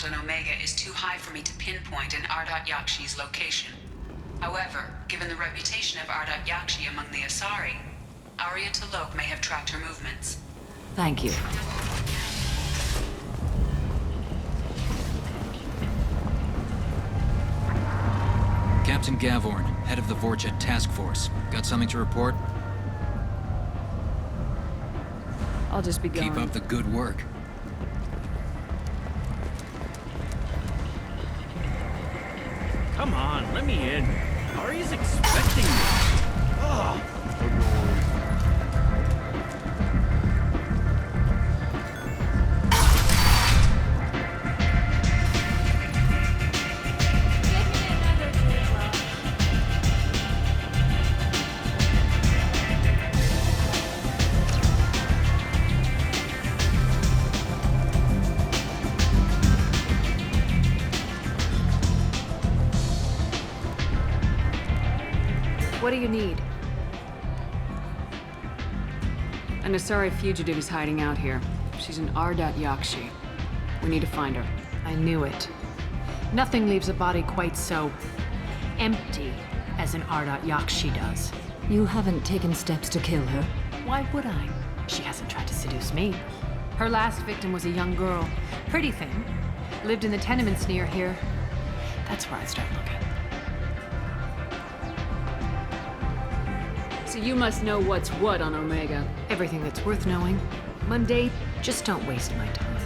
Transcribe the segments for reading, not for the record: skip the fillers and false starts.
count on Omega is too high for me to pinpoint an Ardat Yakshi's location. However, given the reputation of Ardat Yakshi among the Asari, Arya T'Loak may have tracked her movements. Thank you. Captain Gavorn, head of the Vorjet Task Force. Got something to report? I'll just be going. Keep up the good work. Come on, let me in. Arya's expecting me. Ugh. What do you need? An Asari fugitive is hiding out here. She's an Ardat Yakshi. We need to find her. I knew it. Nothing leaves a body quite so empty as an Ardat Yakshi does. You haven't taken steps to kill her. Why would I? She hasn't tried to seduce me. Her last victim was a young girl. Pretty thing. Lived in the tenements near here. That's where I'd start looking. So you must know what's what on Omega. Everything that's worth knowing. Monday, just don't waste my time.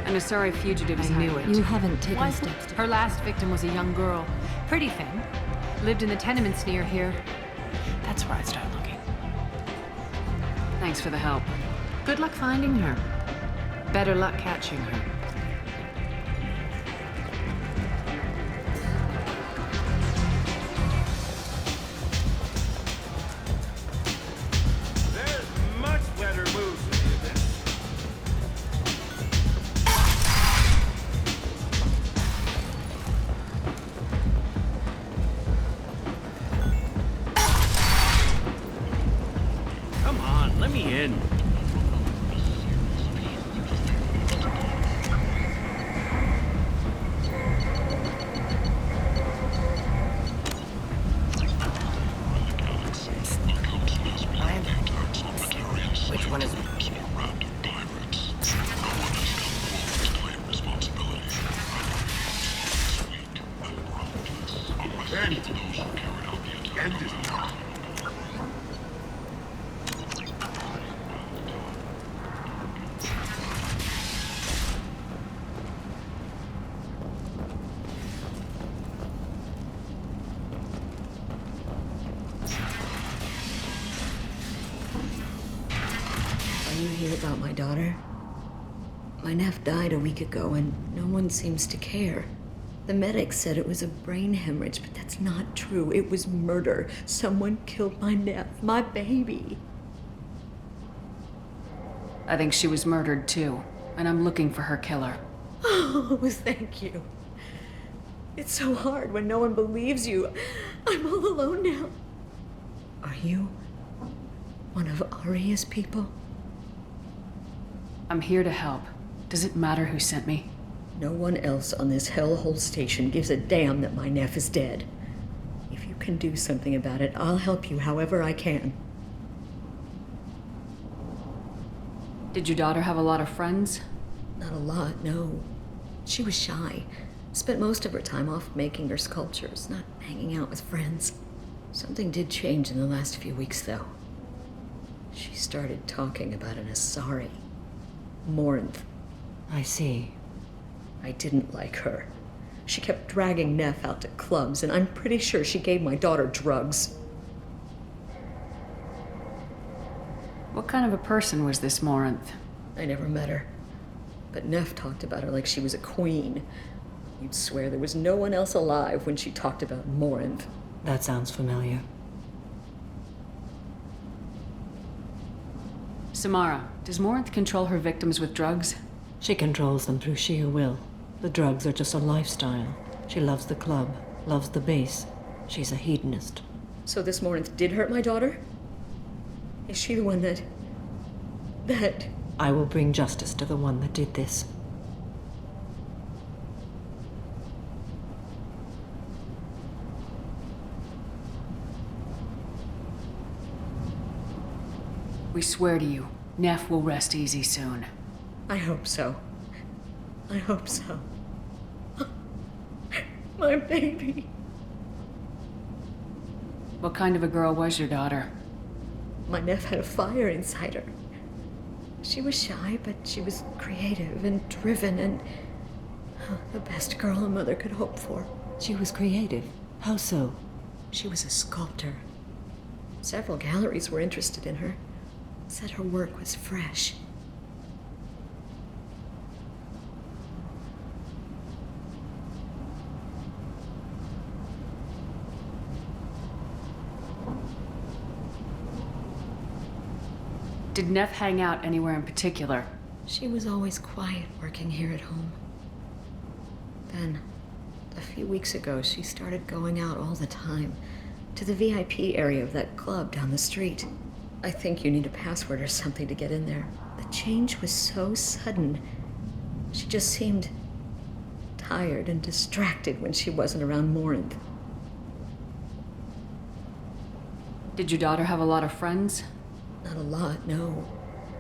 An Asari fugitive is I knew hiding. it. You haven't taken Why? steps to... Her last victim was a young girl. Pretty thing. Lived in the tenements near here. That's where I'd start looking. Thanks for the help. Good luck finding her. Better luck catching her. There's much better moves than this. Come on, let me in. Which one is it? You hear about my daughter? My nephew died a week ago and no one seems to care. The medics said it was a brain hemorrhage, but that's not true. It was murder. Someone killed my nephew, my baby. I think she was murdered too, and I'm looking for her killer. Oh, thank you. It's so hard when no one believes you. I'm all alone now. Are you one of Arya's people? I'm here to help. Does it matter who sent me? No one else on this hellhole station gives a damn that my nephew is dead. If you can do something about it, I'll help you however I can. Did your daughter have a lot of friends? Not a lot, no. She was shy. Spent most of her time off making her sculptures, not hanging out with friends. Something did change in the last few weeks, though. She started talking about an Asari. Morinth. I see. I didn't like her. She kept dragging Neff out to clubs, and I'm pretty sure she gave my daughter drugs. What kind of a person was this Morinth? I never met her. But Neff talked about her like she was a queen. You'd swear there was no one else alive when she talked about Morinth. That sounds familiar. Samara, does Morinth control her victims with drugs? She controls them through sheer will. The drugs are just a lifestyle. She loves the club, loves the base. She's a hedonist. So this Morinth did hurt my daughter? Is she the one that that... I will bring justice to the one that did this. We swear to you, Neff will rest easy soon. I hope so. I hope so. My baby. What kind of a girl was your daughter? My Neff had a fire inside her. She was shy, but she was creative and driven and the best girl a mother could hope for. She was creative. How so? She was a sculptor. Several galleries were interested in her. Said her work was fresh. Did Neff hang out anywhere in particular? She was always quiet working here at home. Then, a few weeks ago, she started going out all the time to the VIP area of that club down the street. I think you need a password or something to get in there. The change was so sudden. She just seemed tired and distracted when she wasn't around Morinth. Did your daughter have a lot of friends? Not a lot, no.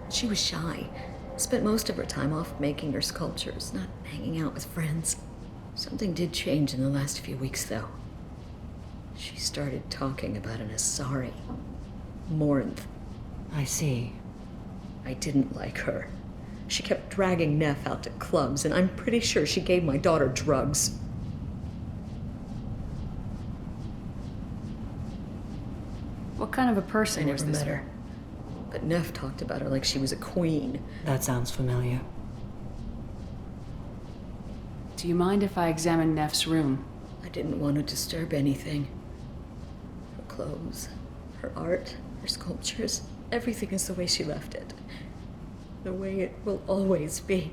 She was shy. Spent most of her time off making her sculptures, not hanging out with friends. Something did change in the last few weeks, though. She started talking about an Asari. Morinth. I see. I didn't like her. She kept dragging Neff out to clubs, and I'm pretty sure she gave my daughter drugs. What kind of a I person was never this met her. But Neff talked about her like she was a queen. That sounds familiar. Do you mind if I examine Neff's room? I didn't want to disturb anything. Her clothes, her art, her sculptures, everything is the way she left it. The way it will always be.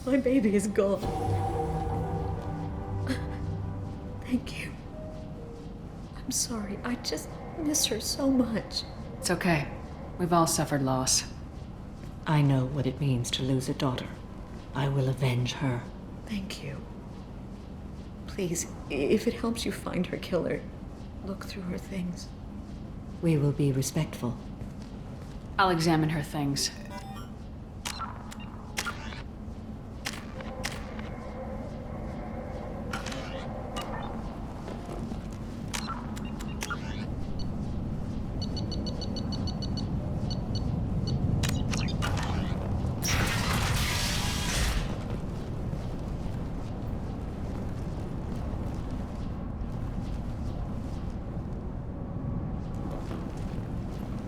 My baby is gone. Thank you. I'm sorry. I just miss her so much. It's okay. We've all suffered loss. I know what it means to lose a daughter. I will avenge her. Thank you. Please, if it helps you find her killer, look through her things. We will be respectful. I'll examine her things.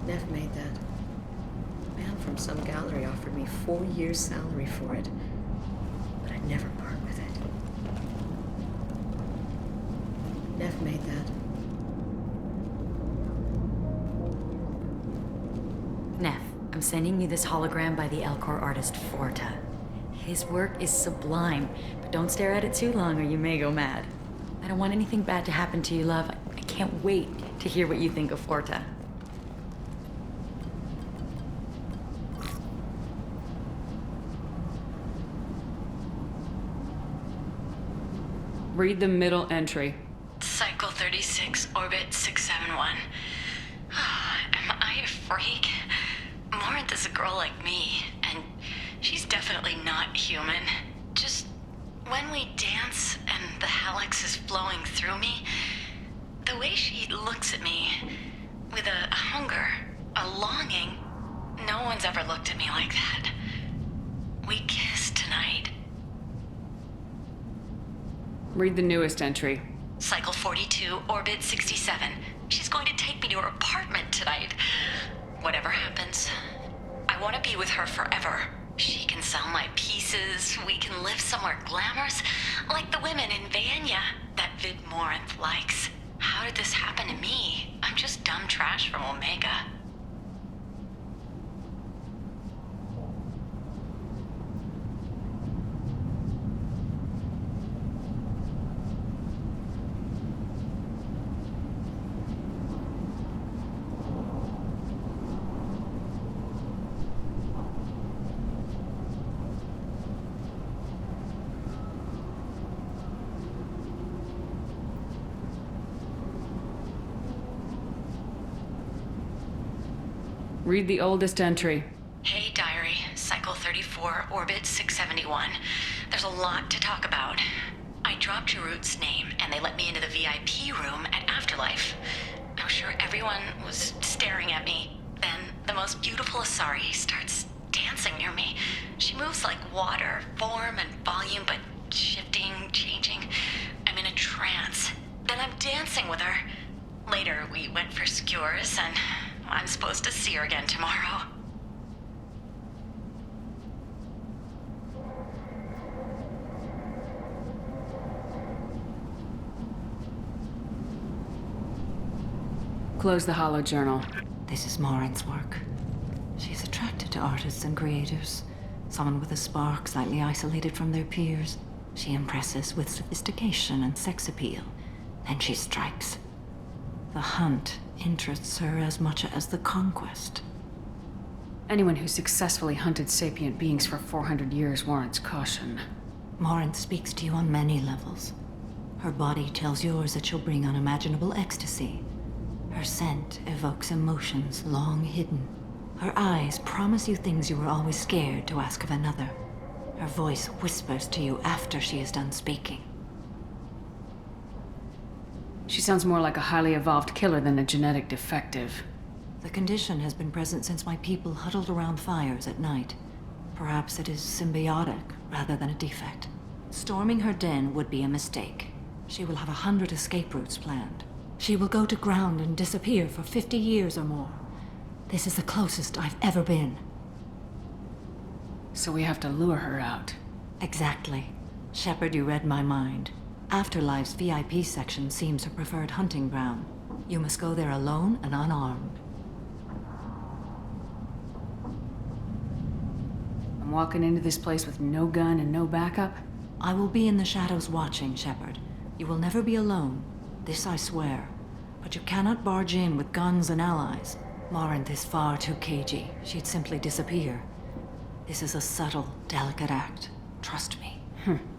Neff made that. A man from some gallery offered me 4 years' salary for it, but I'd never part with it. Neff made that. Neff, I'm sending you this hologram by the Elcor artist Forta. His work is sublime, but don't stare at it too long or you may go mad. I don't want anything bad to happen to you, love. I can't wait to hear what you think of Forta. Read the middle entry. Cycle 36, orbit 671. Am I a freak? Morinth is a girl like me, and she's definitely not human. Just when we dance and the Hallex is flowing through me, the way she looks at me with a hunger, a longing, no one's ever looked at me like that. We kissed tonight. Read the newest entry. Cycle 42, orbit 67. She's going to take me to her apartment tonight. Whatever happens, I want to be with her forever. She can sell my pieces. We can live somewhere glamorous, like the women in Vanya that Vid Morinth likes. How did this happen to me? I'm just dumb trash from Omega. Read the oldest entry. Hey, Diary. Cycle 34, Orbit 671. There's a lot to talk about. I dropped Jarut's name, and they let me into the VIP room at Afterlife. I'm sure everyone was staring at me. Then the most beautiful Asari starts dancing near me. She moves like water, form and volume, but shifting, changing. I'm in a trance. Then I'm dancing with her. Later, we went for skewers, and I'm supposed to see her again tomorrow. Close the hollow journal. This is Morin's work. She's attracted to artists and creators. Someone with a spark, slightly isolated from their peers. She impresses with sophistication and sex appeal. Then she strikes. The hunt interests her as much as the conquest. Anyone who successfully hunted sapient beings for 400 years warrants caution. Morin speaks to you on many levels. Her body tells yours that she'll bring unimaginable ecstasy. Her scent evokes emotions long hidden. Her eyes promise you things you were always scared to ask of another. Her voice whispers to you after she is done speaking. She sounds more like a highly evolved killer than a genetic defective. The condition has been present since my people huddled around fires at night. Perhaps it is symbiotic rather than a defect. Storming her den would be a mistake. She will have 100 escape routes planned. She will go to ground and disappear for 50 years or more. This is the closest I've ever been. So we have to lure her out. Exactly. Shepard, you read my mind. Afterlife's VIP section seems her preferred hunting ground. You must go there alone and unarmed. I'm walking into this place with no gun and no backup? I will be in the shadows watching, Shepard. You will never be alone. This I swear. But you cannot barge in with guns and allies. Morinth is far too cagey. She'd simply disappear. This is a subtle, delicate act. Trust me.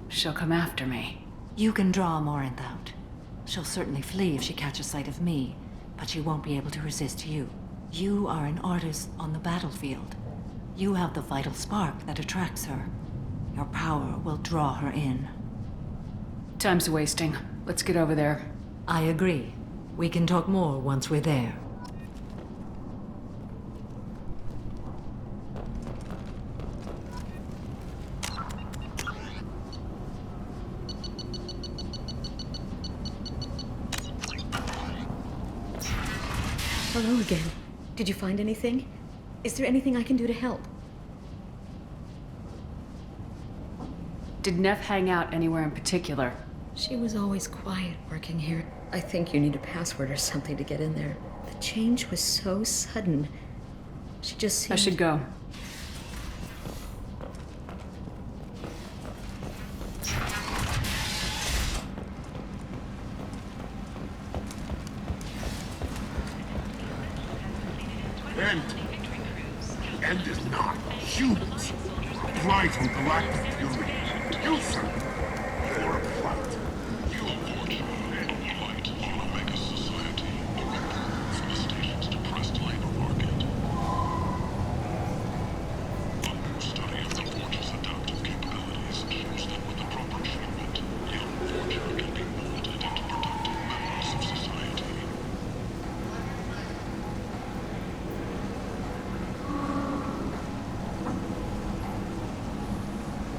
She'll come after me. You can draw Morinth out. She'll certainly flee if she catches sight of me, but she won't be able to resist you. You are an artist on the battlefield. You have the vital spark that attracts her. Your power will draw her in. Time's wasting. Let's get over there. I agree. We can talk more once we're there. Hello again. Did you find anything? Is there anything I can do to help? Did Neff hang out anywhere in particular? She was always quiet working here. I think you need a password or something to get in there. The change was so sudden. She just seemed... I should go. End is not humans. Fly from galactic fury. You, sir. You're a plight. You unfortunately plight on Omega Society. From the station's depressed labor market. A study of the Forge's adaptive capabilities shows that with the proper treatment, young Forger can be molded into productive members of society.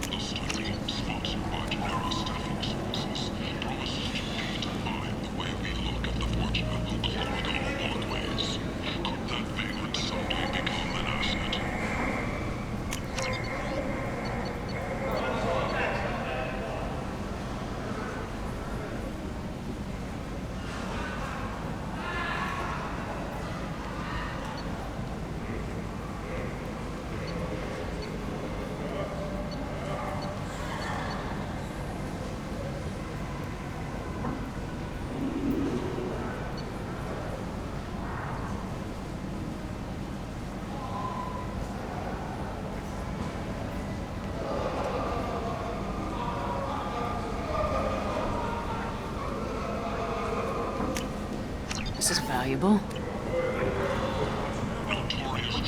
The study, sponsored by Genera Staffing Services, promises to redefine the way we look at the Forger who clothed all pathways. Could that vagrant someday become an asset? This is valuable. Notorious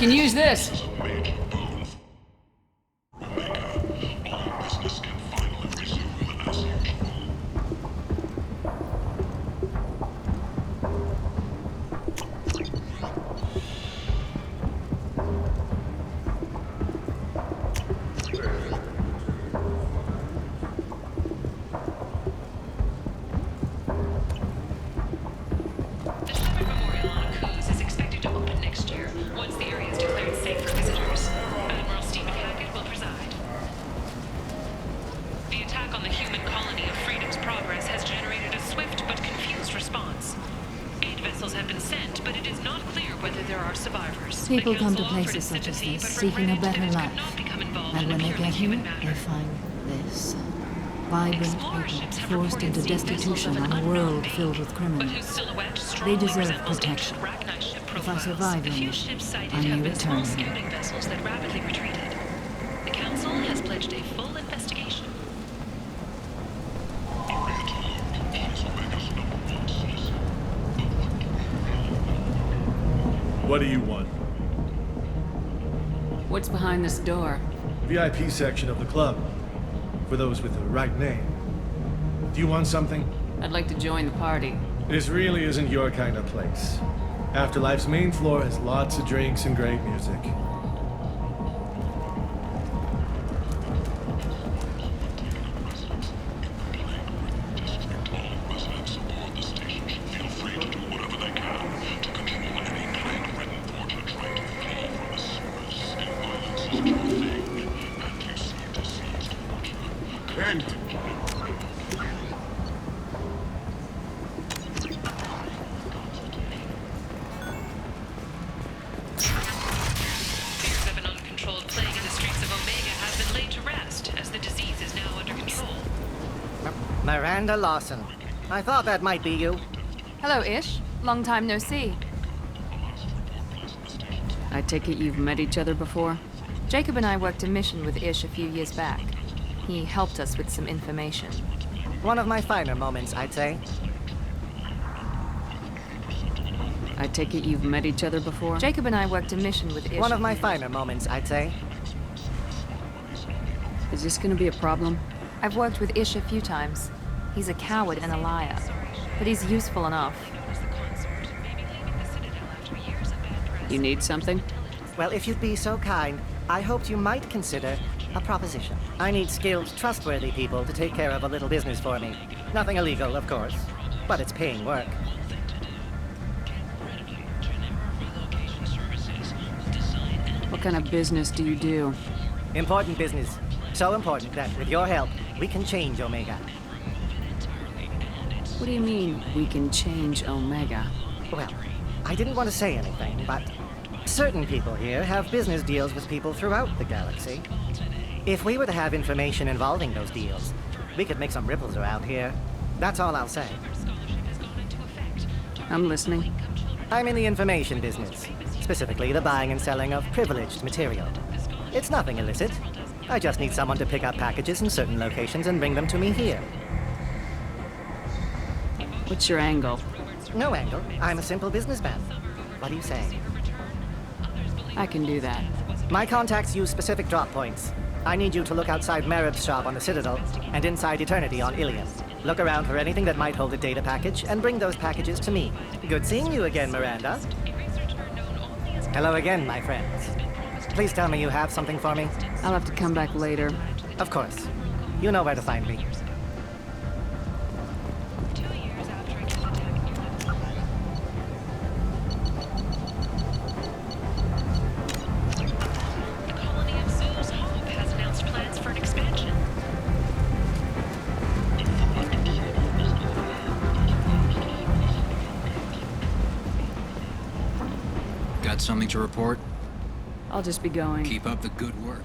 can use this. Business can finally resume as usual. The Shepard Memorial on Coos is expected to open next year, once the area is declared safe for visitors. Admiral Stephen Hackett will preside. The attack on the human colony of Freedom's Progress has generated a swift but confused response. 8 vessels have been sent, but it is not clear whether there are survivors. People The come to Council offered places its such as sympathy, this, but seeking a regretted better that it life. could not become involved And in when a they purely get human here, matter. they find this. Vibrant Explorer people ships have forced reported into seeing vessels destitution of an on a unknown world make, filled with but criminals. whose silhouette They strongly deserve resembles protection. ancient Rachni ship If I profiles. survive The your few mission, ships sighted I may have been small return here. scouting vessels that rapidly retreated. The Council has pledged a full investigation. What do you want? What's behind this door? VIP section of the club. For those with the right name. Do you want something? I'd like to join the party. This really isn't your kind of place. Afterlife's main floor has lots of drinks and great music. Residents aboard the station should feel free to do whatever they can to control any plane-ridden porter trying to flee from the sewers. Violence is a true thing, and you seem deceased. Kent! Fears of an uncontrolled plague in the streets of Omega have been laid to rest, as the disease is now under control. Miranda Lawson. I thought that might be you. Hello, Ish. Long time no see. I take it you've met each other before? Jacob and I worked a mission with Ish a few years back. He helped us with some information. One of my finer moments, I'd say. I take it you've met each other before? Jacob and I worked a mission with Ish. One of my finer moments, I'd say. Is this gonna be a problem? I've worked with Ish a few times. He's a coward and a liar, but he's useful enough. You need something? Well, if you'd be so kind, I hoped you might consider a proposition. I need skilled, trustworthy people to take care of a little business for me. Nothing illegal, of course, but it's paying work. What kind of business do you do? Important business. So important that, with your help, we can change Omega. What do you mean, we can change Omega? Well, I didn't want to say anything, but certain people here have business deals with people throughout the galaxy. If we were to have information involving those deals, we could make some ripples around here. That's all I'll say. I'm listening. I'm in the information business, specifically the buying and selling of privileged material. It's nothing illicit. I just need someone to pick up packages in certain locations and bring them to me here. What's your angle? No angle. I'm a simple businessman. What do you say? I can do that. My contacts use specific drop points. I need you to look outside Merib's shop on the Citadel and inside Eternity on Ilium. Look around for anything that might hold a data package and bring those packages to me. Good seeing you again, Miranda. Hello again, my friends. Please tell me you have something for me. I'll have to come back later. Of course. You know where to find me. The colony of Zoo's Hope has announced plans for an expansion. Got something to report? I'll just be going. Keep up the good work.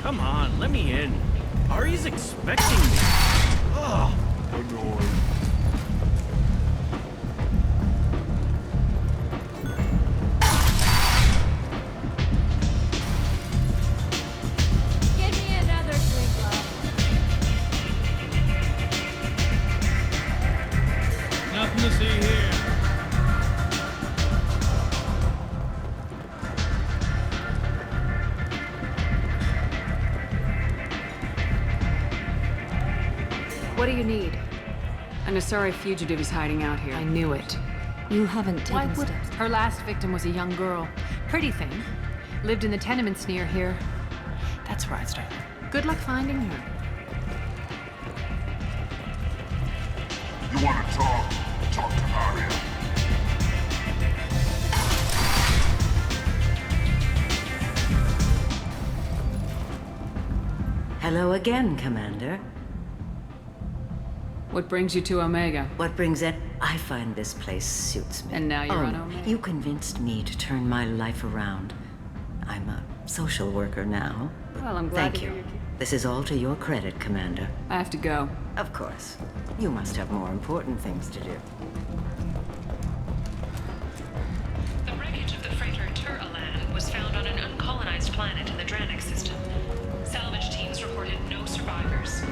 Come on, let me in. Ari's expecting me. Oh, Annoying. What do you need? An Asari fugitive is hiding out here. I knew it. You haven't Why taken would... steps. Her last victim was a young girl. Pretty thing. Lived in the tenements near here. That's where I started. Good luck finding her. You want to talk? Talk to Arya. Hello again, Commander. What brings you to Omega? What brings it? I find this place suits me. And now you're on Omega? You convinced me to turn my life around. I'm a social worker now. Well, I'm glad Thank to hear you. you. This is all to your credit, Commander. I have to go. Of course. You must have more important things to do. The wreckage of the freighter Tur-Alan was found on an uncolonized planet in the Dranik system. Salvage teams reported no survivors.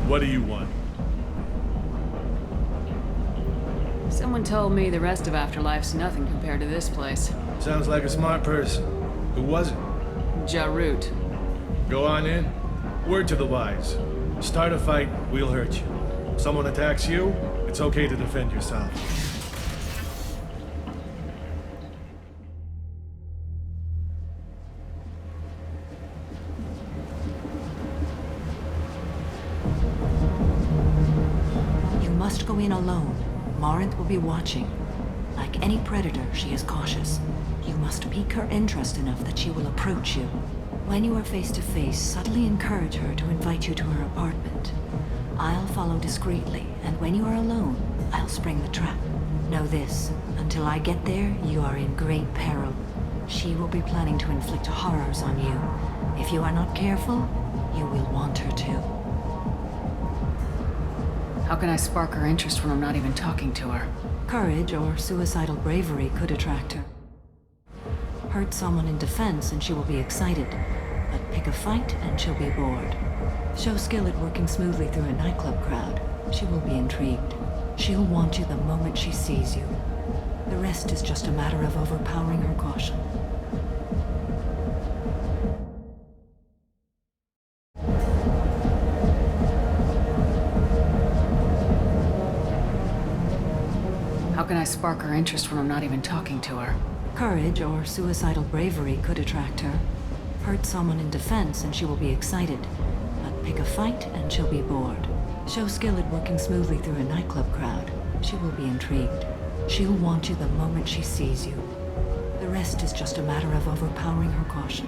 What do you want? Someone told me the rest of Afterlife's nothing compared to this place. Sounds like a smart person. Who was it? Jarut. Go on in. Word to the wise. Start a fight, we'll hurt you. If someone attacks you, it's okay to defend yourself. You must go in alone. Morinth will be watching. Like any predator, she is cautious. You must pique her interest enough that she will approach you. When you are face to face, subtly encourage her to invite you to her apartment. I'll follow discreetly, and when you are alone, I'll spring the trap. Know this, until I get there, you are in great peril. She will be planning to inflict horrors on you. If you are not careful, you will want her to. How can I spark her interest when I'm not even talking to her? Courage or suicidal bravery could attract her. Hurt someone in defense and she will be excited, but pick a fight and she'll be bored. Show skill at working smoothly through a nightclub crowd. She will be intrigued. She'll want you the moment she sees you. The rest is just a matter of overpowering her caution. How can I spark her interest when I'm not even talking to her? Courage or suicidal bravery could attract her. Hurt someone in defense and she will be excited. But pick a fight and she'll be bored. Show skill at working smoothly through a nightclub crowd. She will be intrigued. She'll want you the moment she sees you. The rest is just a matter of overpowering her caution.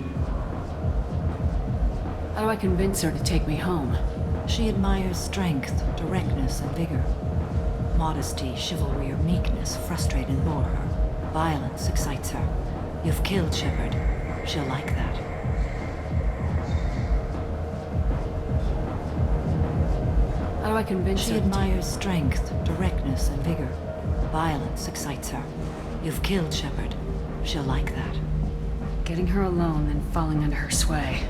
How do I convince her to take me home? She admires strength, directness, and vigor. Modesty, chivalry, or meekness frustrate and bore her. Violence excites her. You've killed Shepard. She'll like that. How do I convince her? She admires strength, directness, and vigor. Violence excites her. You've killed Shepard. She'll like that. Getting her alone, then falling under her sway.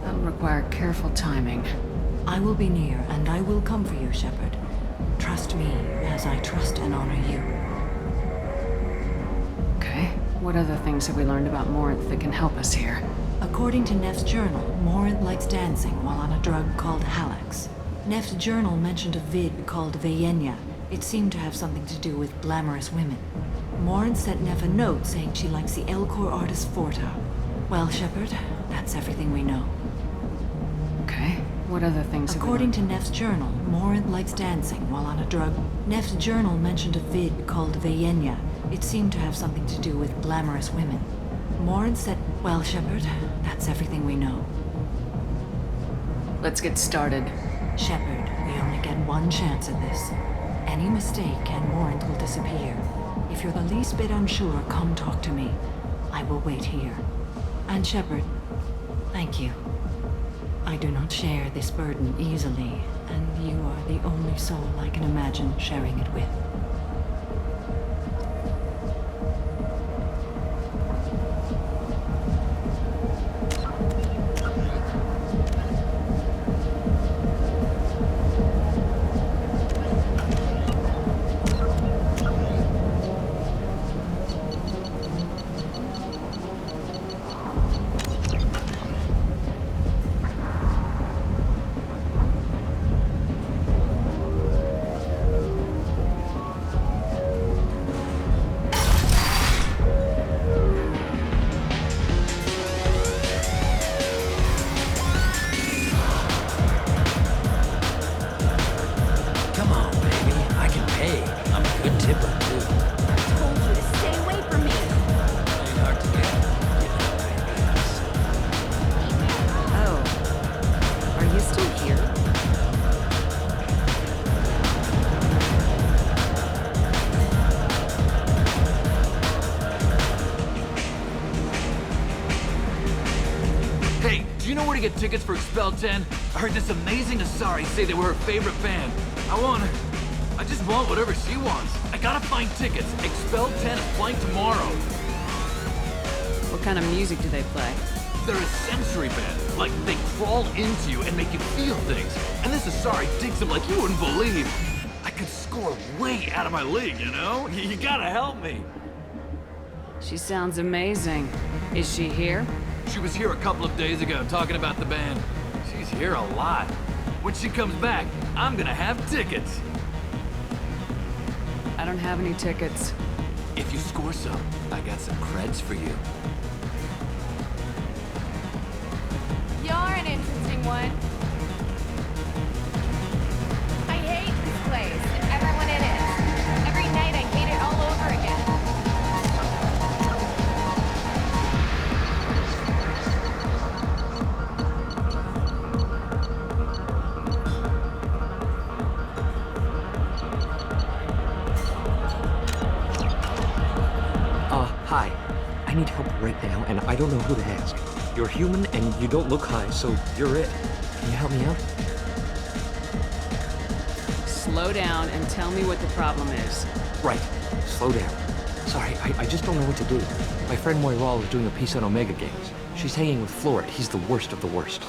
That'll require careful timing. I will be near, and I will come for you, Shepard. Trust me as I trust and honor you. Okay. What other things have we learned about Morinth that can help us here? According to Neff's journal, Morinth likes dancing while on a drug called Halax. Neff's journal mentioned a vid called Vayenya. It seemed to have something to do with glamorous women. Morinth sent Neff a note saying she likes the Elcor artist Forta. Well, Shepard, that's everything we know. Okay. What other things have we According to Neff's journal, Morinth likes dancing while on a drug. Neff's journal mentioned a vid called Vayenya. It seemed to have something to do with glamorous women. Morinth said, well, Shepard, that's everything we know. Let's get started. Shepard, we only get one chance at this. Any mistake and Morinth will disappear. If you're the least bit unsure, come talk to me. I will wait here. And Shepard, thank you. I do not share this burden easily, and you are the only soul I can imagine sharing it with. Get tickets for Expel 10? I heard this amazing Asari say they were her favorite band. I just want whatever she wants. I gotta find tickets. Expel 10 is playing tomorrow. What kind of music do they play? They're a sensory band. Like, they crawl into you and make you feel things. And this Asari digs them like you wouldn't believe. I could score way out of my league, you know? You gotta help me. She sounds amazing. Is she here? She was here a couple of days ago talking about the band. She's here a lot. When she comes back, I'm gonna have tickets. I don't have any tickets. If you score some, I got some creds for you. You're an interesting one. I hate this place and everyone in it. Every night I hate it all over again. Hi. I need help right now, and I don't know who to ask. You're human, and you don't look high, so you're it. Can you help me out? Slow down and tell me what the problem is. Right. Slow down. Sorry, I just don't know what to do. My friend Moiral is doing a piece on Omega Games. She's hanging with Florid. He's the worst of the worst.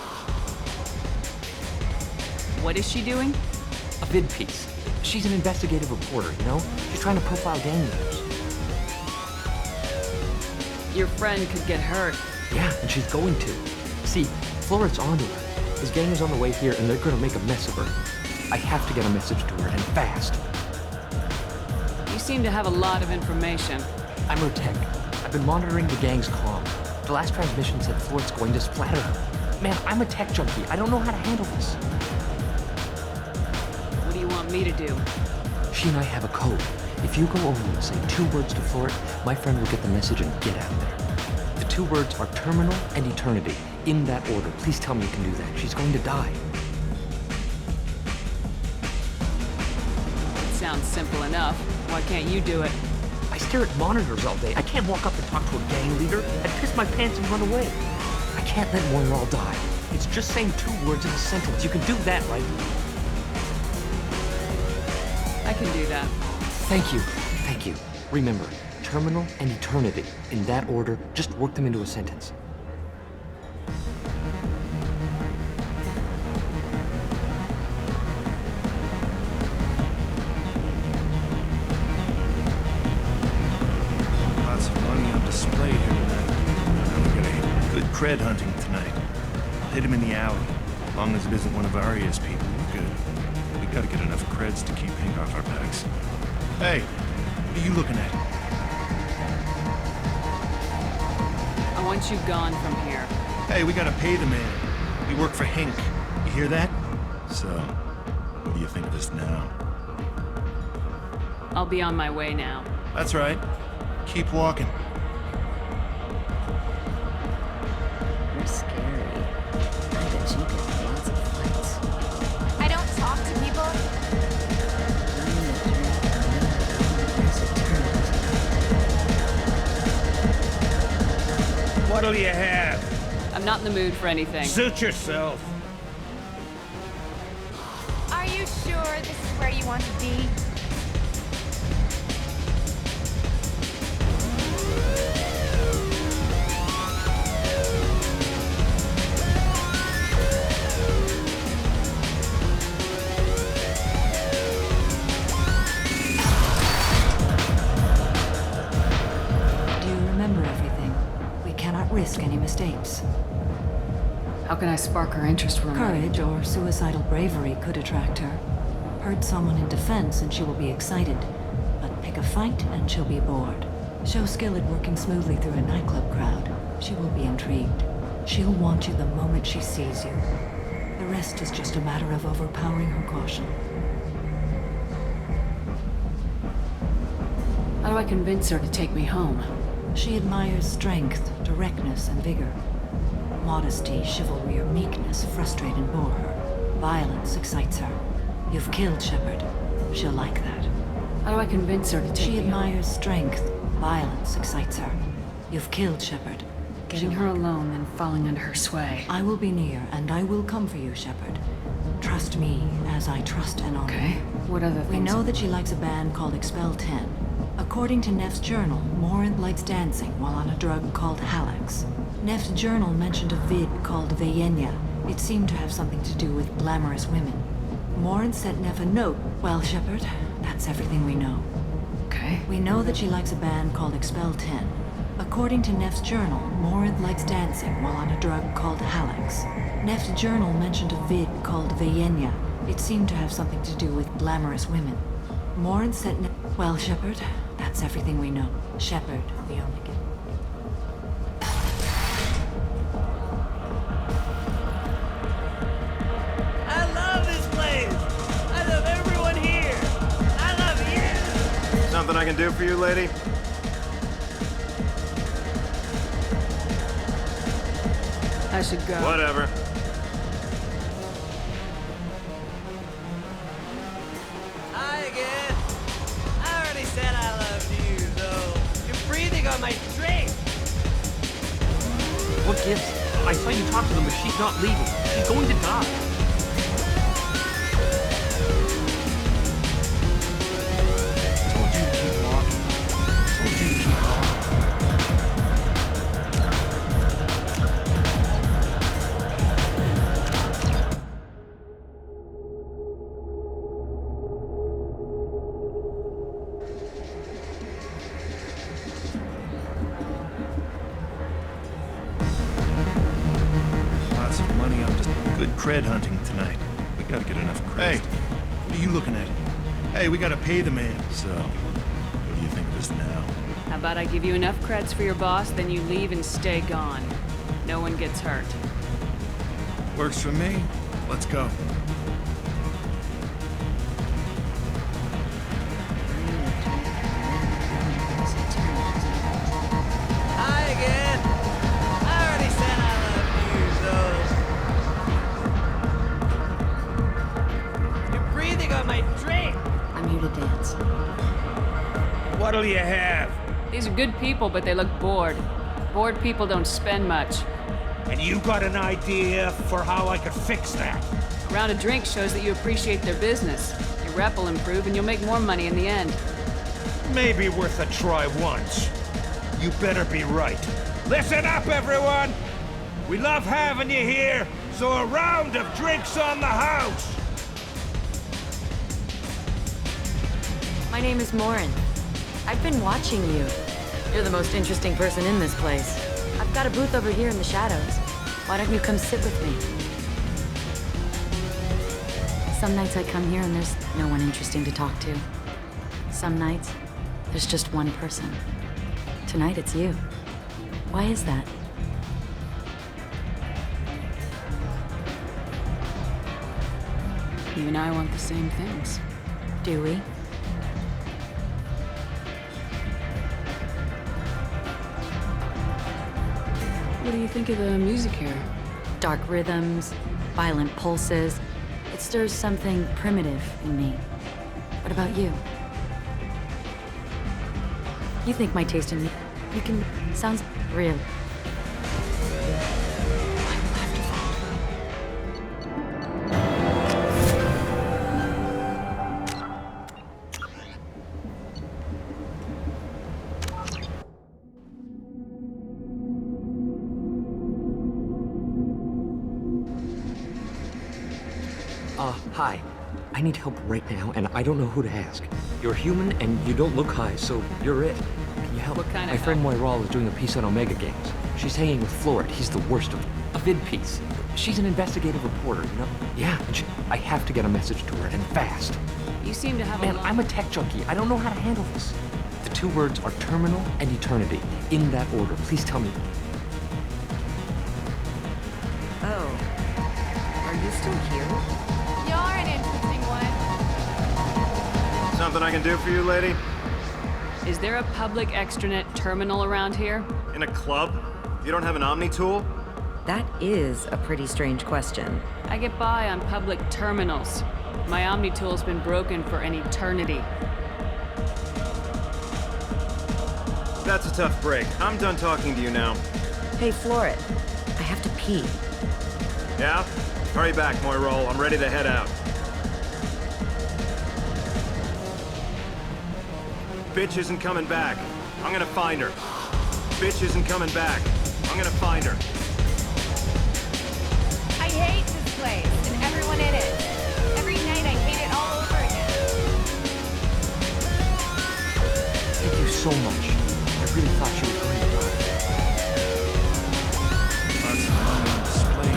What is she doing? A vid piece. She's an investigative reporter, you know? She's trying to profile gang leaders. Your friend could get hurt. Yeah, and she's going to. See, Floret's onto her. His gang is on the way here, and they're gonna make a mess of her. I have to get a message to her, and fast. You seem to have a lot of information. I'm her tech. I've been monitoring the gang's comm. The last transmission said Floret's going to splatter her. Man, I'm a tech junkie. I don't know how to handle this. What do you want me to do? She and I have a code. If you go over and say 2 words to Floret, my friend will get the message and get out of there. The 2 words are terminal and eternity. In that order. Please tell me you can do that. She's going to die. It sounds simple enough. Why can't you do it? I stare at monitors all day. I can't walk up and talk to a gang leader. I'd piss my pants and run away. I can't let Monroe die. It's just saying 2 words in a sentence. You can do that, right? I can do that. Thank you. Thank you. Remember, terminal and eternity. In that order, just work them into a sentence. Lots of money on display here tonight. And we're gonna good cred hunting tonight. I'll hit him in the alley. As long as it isn't one of Arya's people, we're good. We gotta get enough creds to keep Pink off our backs. Hey, what are you looking at? I want you gone from here. Hey, we gotta pay the man. We work for Hink. You hear that? So, what do you think of us now? I'll be on my way now. That's right. Keep walking. You're scary. I bet you get lots of fights. I don't talk to people. What'll you have? I'm not in the mood for anything. Suit yourself. Are you sure this is where you want to be? Do you remember everything? We cannot risk any mistakes. How can I spark her interest when I'm ready? Courage or suicidal bravery could attract her. Hurt someone in defense and she will be excited. But pick a fight and she'll be bored. Show skill at working smoothly through a nightclub crowd. She will be intrigued. She'll want you the moment she sees you. The rest is just a matter of overpowering her caution. How do I convince her to take me home? She admires strength, directness, and vigor. Modesty, chivalry, or meekness frustrate and bore her. Violence excites her. You've killed Shepard. She'll like that. How do I convince her to take She me home? admires strength. Violence excites her. You've killed Shepard. Getting her alone, then falling under her sway. I will be near, and I will come for you, Shepard. Trust me, as I trust and honor Okay. you. What other things? We know that she likes a band called Expel 10. According to Neff's journal, Morinth likes dancing while on a drug called Halax. Neff's journal mentioned a vid called Vayenya. It seemed to have something to do with glamorous women. Morinth sent Neff a note. Well, Shepard, that's everything we know. Okay. We know that she likes a band called Expel 10. According to Neff's journal, Morinth likes dancing while on a drug called Halax. Neff's journal mentioned a vid called Vayenya. It seemed to have something to do with glamorous women. Morinth sent Neff... Well, Shepard, that's everything we know. Shepard, the only kid. I love this place. I love everyone here. I love you. Something I can do for you, lady? I should go. Whatever. Hi again. I already said I loved you, though. You're breathing on my drink. What gives? I saw you talk to them, but she's not leaving. She's going to die. Told you to keep walking. Told you to keep walking. cred hunting tonight. We gotta get enough cred. Hey, what are you looking at? Hey, we gotta pay the man. So, what do you think of us now? How about I give you enough creds for your boss, then you leave and stay gone. No one gets hurt. Works for me. Let's go. Hi again. I already said I love you, though. You're breathing on my drink. I'm here to dance. What'll you have? These are good people, but they look bored. Bored people don't spend much. And you got an idea for how I could fix that? A round of drinks shows that you appreciate their business. Your rep will improve and you'll make more money in the end. Maybe worth a try once. You better be right. Listen up, everyone! We love having you here, so a round of drinks on the house! My name is Morin. I've been watching you. You're the most interesting person in this place. I've got a booth over here in the shadows. Why don't you come sit with me? Some nights I come here and there's no one interesting to talk to. Some nights, there's just one person. Tonight it's you. Why is that? You and I want the same things. Do we? What do you think of the music here? Dark rhythms, violent pulses. It stirs something primitive in me. What about you? You think my taste in sounds real. Hi. I need help right now, and I don't know who to ask. You're human, and you don't look high, so you're it. Can you help? What kind of My friend help? Moiral is doing a piece on Omega Games. She's hanging with Florid. He's the worst of them. A vid piece. She's an investigative reporter, you know? Yeah, and I have to get a message to her, and fast. You seem to have Man, a lot... I'm a tech junkie. I don't know how to handle this. The two words are terminal and eternity. In that order. Please tell me. Oh. Are you still here? You're an interesting one. Something I can do for you, lady? Is there a public extranet terminal around here? In a club? You don't have an Omni tool? That is a pretty strange question. I get by on public terminals. My Omni tool's been broken for an eternity. That's a tough break. I'm done talking to you now. Hey, Florid. I have to pee. Yeah? Hurry back, Moiral. I'm ready to head out. Bitch isn't coming back. I'm gonna find her. Bitch isn't coming back. I'm gonna find her. I hate this place and everyone in it. Every night I hate it all over again. Thank you so much. I really thought you would agree about it. Lots of money on display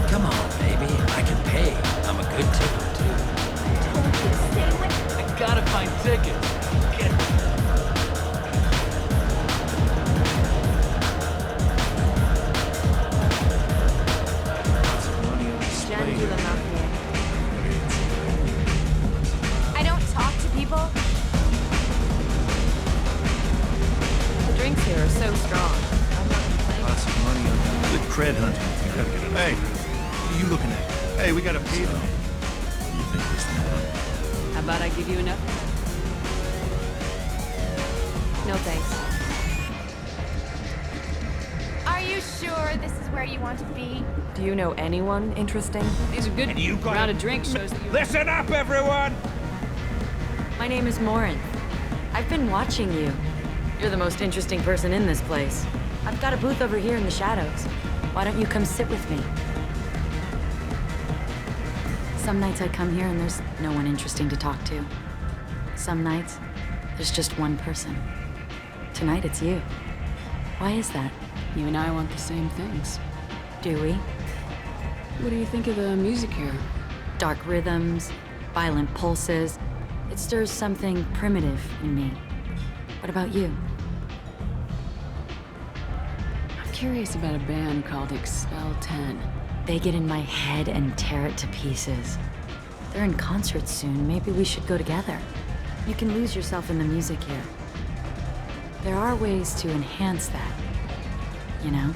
Come on, baby. I can pay. I'm a good tipper, too. I gotta find tickets. Get I don't talk to people. The drinks here are so strong. Lots of money on good cred hunting. You gotta get it. Hey, what are you looking at? Hey, we gotta pay them. What do you think this now? How about I give you enough? No thanks. Are you sure this is where you want to be? Do you know anyone interesting? These are good. And you got round of drinks shows that you... Listen up, everyone! My name is Morin. I've been watching you. You're the most interesting person in this place. I've got a booth over here in the shadows. Why don't you come sit with me? Some nights I come here and there's no one interesting to talk to. Some nights, there's just one person. Tonight it's you. Why is that? You and I want the same things. Do we? What do you think of the music here? Dark rhythms, violent pulses. It stirs something primitive in me. What about you? I'm curious about a band called Expel 10. They get in my head and tear it to pieces. They're in concert soon. Maybe we should go together. You can lose yourself in the music here. There are ways to enhance that, you know?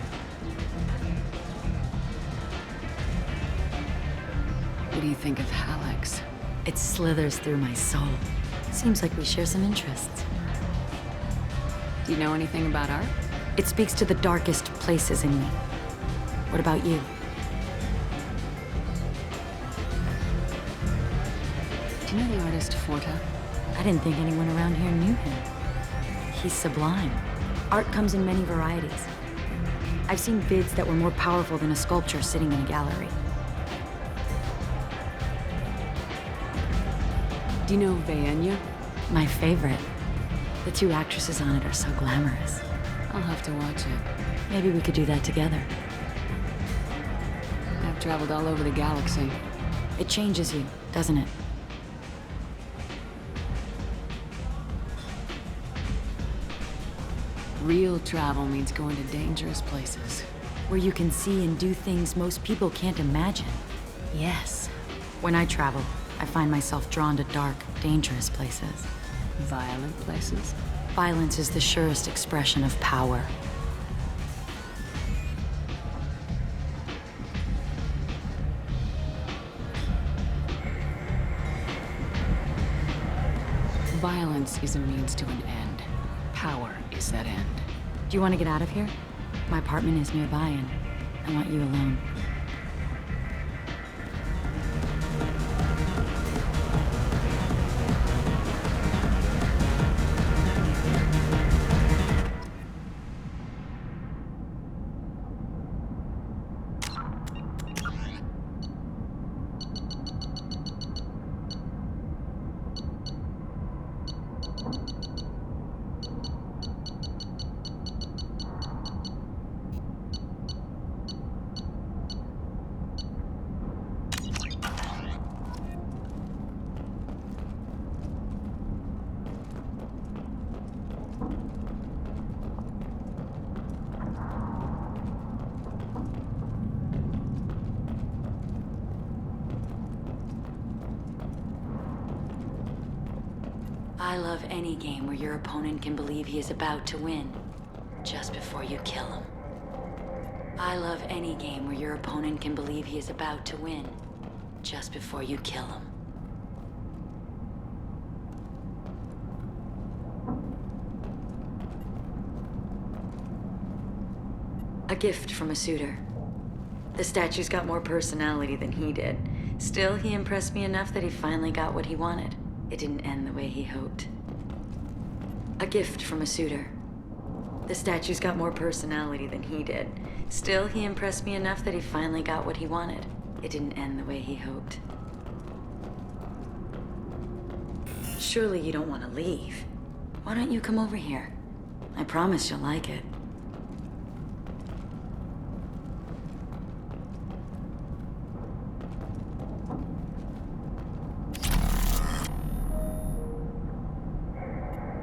What do you think of Hallex? It slithers through my soul. Seems like we share some interests. Do you know anything about art? It speaks to the darkest places in me. What about you? Do you know the artist Forta? I didn't think anyone around here knew him. He's sublime. Art comes in many varieties. I've seen vids that were more powerful than a sculpture sitting in a gallery. Do you know Vaenya? My favorite. The two actresses on it are so glamorous. I'll have to watch it. Maybe we could do that together. I've traveled all over the galaxy. It changes you, doesn't it? Real travel means going to dangerous places. Where you can see and do things most people can't imagine. Yes. When I travel, I find myself drawn to dark, dangerous places. Violent places? Violence is the surest expression of power. Violence is a means to an end. Power is that end. Do you want to get out of here? My apartment is nearby and I want you alone. I love any game where your opponent can believe he is about to win, just before you kill him. I love any game where your opponent can believe he is about to win, just before you kill him. A gift from a suitor. The statue's got more personality than he did. Still, he impressed me enough that he finally got what he wanted. It didn't end the way he hoped. A gift from a suitor. The statue's got more personality than he did. Still, he impressed me enough that he finally got what he wanted. It didn't end the way he hoped. Surely you don't want to leave. Why don't you come over here? I promise you'll like it.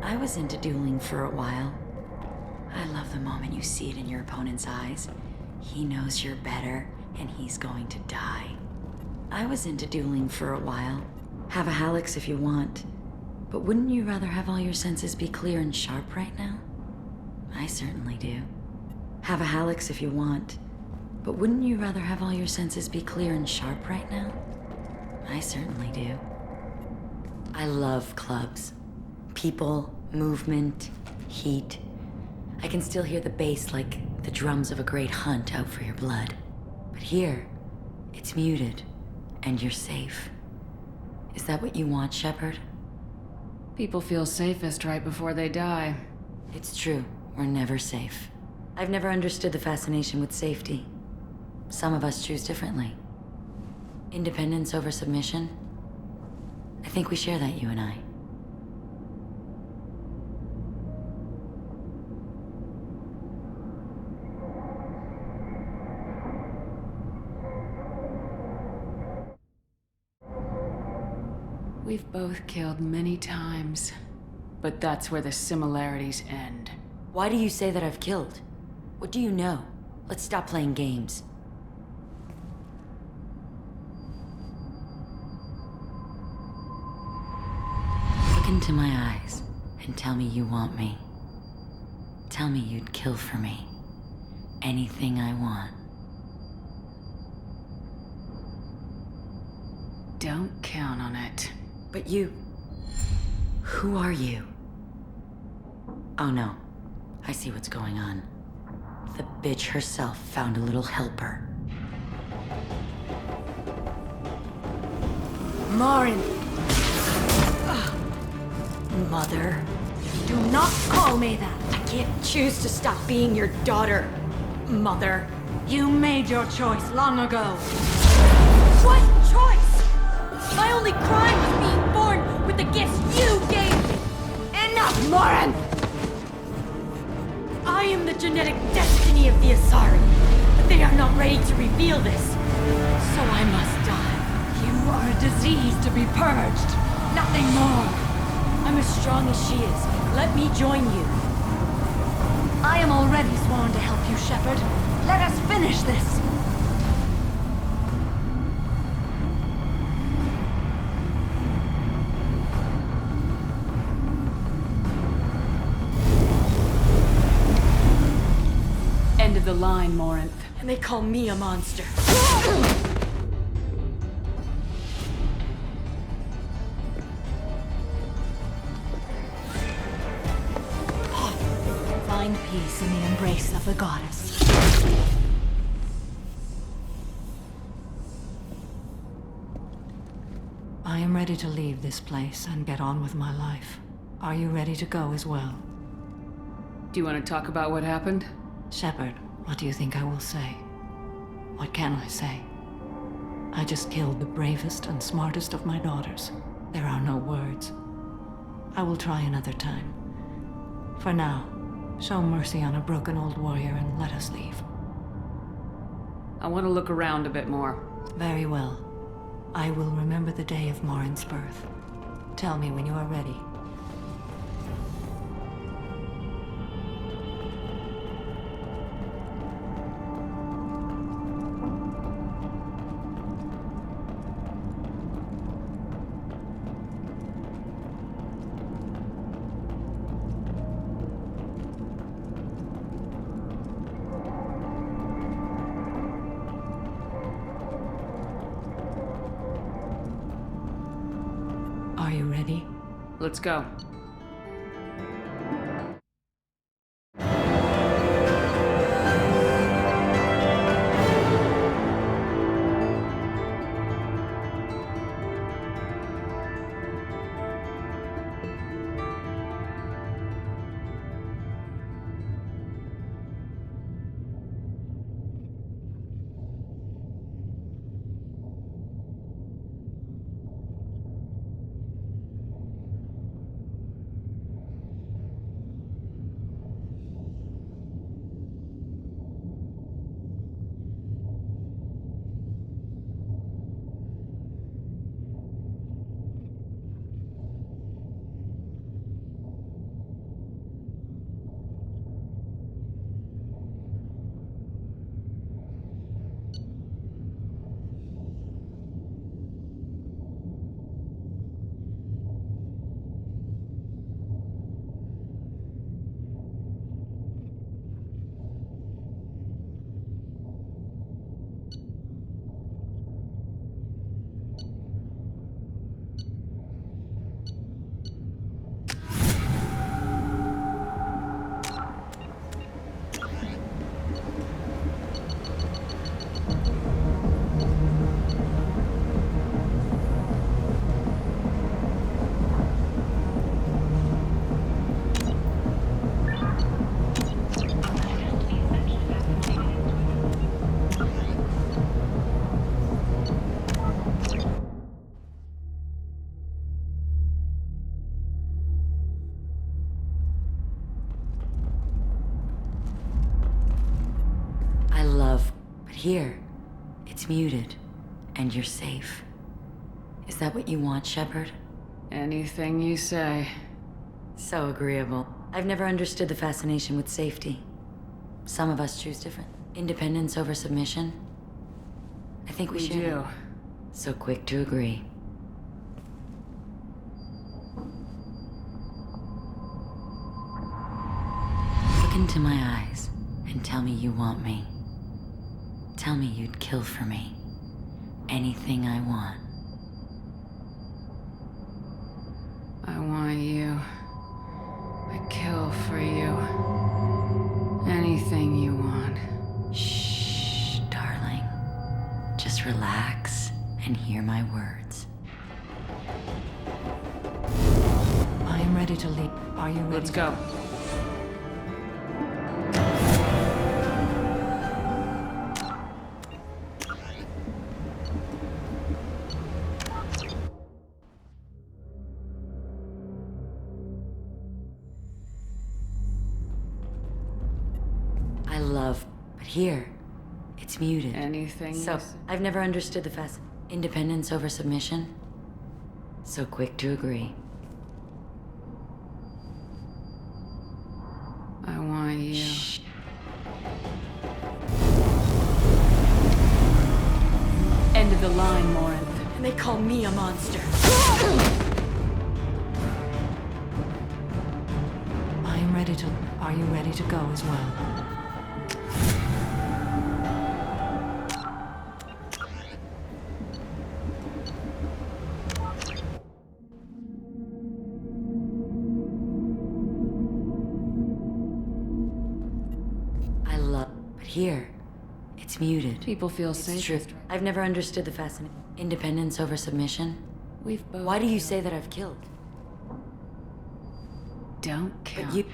I was into dueling for a while. I love the moment you see it in your opponent's eyes. He knows you're better, and he's going to die. I was into dueling for a while. Have a Hallex if you want. But wouldn't you rather have all your senses be clear and sharp right now? I certainly do. Have a Hallex if you want. But wouldn't you rather have all your senses be clear and sharp right now? I certainly do. I love clubs. People, movement, heat. I can still hear the bass like the drums of a great hunt out for your blood. But here, it's muted, and you're safe. Is that what you want, Shepard? People feel safest right before they die. It's true. We're never safe. I've never understood the fascination with safety. Some of us choose differently. Independence over submission? I think we share that, you and I. We've both killed many times, but that's where the similarities end. Why do you say that I've killed? What do you know? Let's stop playing games. Look into my eyes and tell me you want me. Tell me you'd kill for me. Anything I want. Don't count on it. But you... Who are you? Oh no. I see what's going on. The bitch herself found a little helper. Marin! Mother. Do not call me that! I can't choose to stop being your daughter. Mother. You made your choice long ago. What choice? My only crime was being born with the gifts you gave me! Enough, Morin! I am the genetic destiny of the Asari, but they are not ready to reveal this. So I must die. You are a disease to be purged. Nothing more. I'm as strong as she is. Let me join you. I am already sworn to help you, Shepard. Let us finish this. End of the line, Morinth. And they call me a monster. Find peace in the embrace of the goddess. I am ready to leave this place and get on with my life. Are you ready to go as well? Do you want to talk about what happened? Shepard, what do you think I will say? What can I say? I just killed the bravest and smartest of my daughters. There are no words. I will try another time. For now, show mercy on a broken old warrior and let us leave. I want to look around a bit more. Very well. I will remember the day of Morin's birth. Tell me when you are ready. Are you ready? Let's go. Here, it's muted, and you're safe. Is that what you want, Shepard? Anything you say. So agreeable. I've never understood the fascination with safety. Some of us choose different. Independence over submission. I think we should. do. So quick to agree. Look into my eyes and tell me you want me. Tell me you'd kill for me. Anything I want. I want you. I'd kill for you. Anything you want. Shh, darling. Just relax and hear my words. I am ready to leave. Are you ready? Let's go. I love, but here, it's muted. Anything. So, I've never understood the independence over submission. So quick to agree. I want you. Shh. End of the line, Morinth. And they call me a monster. I am ready to... Are you ready to go as well? I love, but here, it's muted. People feel It's safe. true. I've never understood the fascination. Independence over submission. We've both. Why do you say that I've killed? Don't count. But you...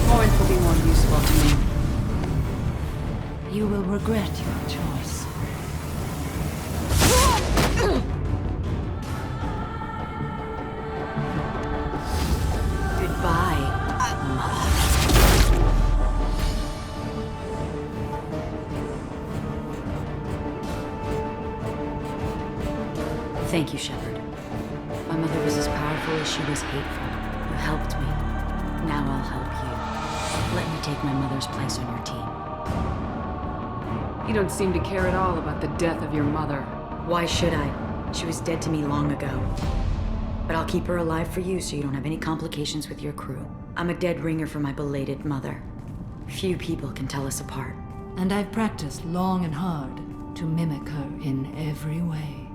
Morinth will be more useful to me. You will regret your choice. Goodbye, mother. Thank you, Shepard. My mother was as powerful as she was hateful. You helped me. Now I'll help you. Let me take my mother's place on your team. You don't seem to care at all about the death of your mother. Why should I? She was dead to me long ago. But I'll keep her alive for you so you don't have any complications with your crew. I'm a dead ringer for my belated mother. Few people can tell us apart. And I've practiced long and hard to mimic her in every way.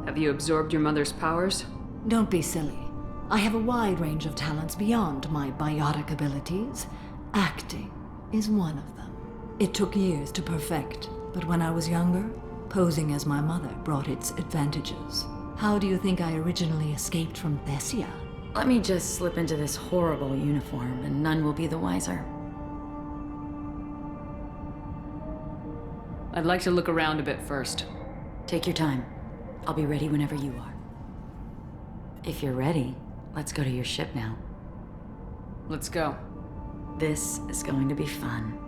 Have you absorbed your mother's powers? Don't be silly. I have a wide range of talents beyond my biotic abilities. Acting is one of them. It took years to perfect, but when I was younger, posing as my mother brought its advantages. How do you think I originally escaped from Thessia? Let me just slip into this horrible uniform and none will be the wiser. I'd like to look around a bit first. Take your time. I'll be ready whenever you are. If you're ready, let's go to your ship now. Let's go. This is going to be fun.